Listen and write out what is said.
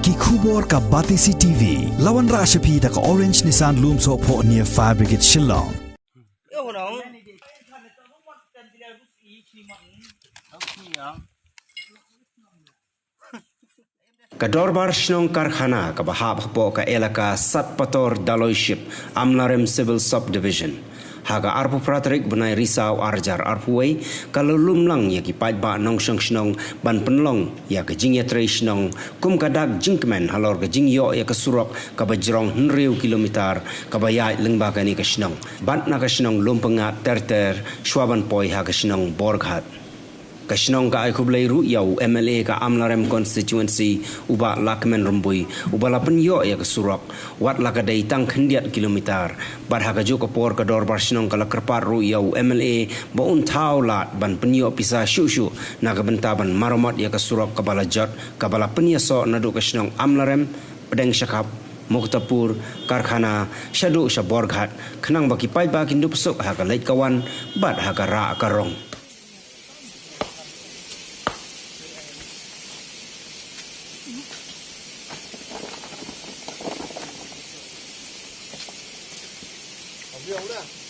ki khubor ka Batisi TV lawan ra shapi da ka Orange Nissan Loom so pho near Fire Brigade Shillong. Kadorbar Shnong Kharkhana ka bahab po ka elaka Satpator Daloyship Amlarem Civil Subdivision. Haga arpu pratrik benai risau arjar arpuai kalau lumlang ya ki Paidbah nong Shnong ban penlong ya ke jing Ïatrei Shnong kum kadak jingkmen halor ke jing yo ya ke Surok ka bajrong henriu kilometer ka bayai lengba ka ni ke Shnong ban na ke Shnong lumpengat terter shwaban poi ha ke Shnong borghat ka Shnong ka ai khublai ru yau MLA ka Amlarem constituency uba lakmen rumbui uba lapen yo ya ke Surok wat la ka dai tang khendiat kilometer bar ha ka jo ka por ka dor bar Shnong ka la kerpar ru yau MLA ba un thau lat ban penyo pisa shu shu na ka bentaban maromat ya ke Surok ka bala jot ka bala penya so na do ka Shnong Amlarem pedeng syakap Muktapur, Kharkhana, Shadu Shaborghat, Khenang baki Paidbah kindu pesuk ha ka lait kawan bat ha ka ra karong. Không biết đâu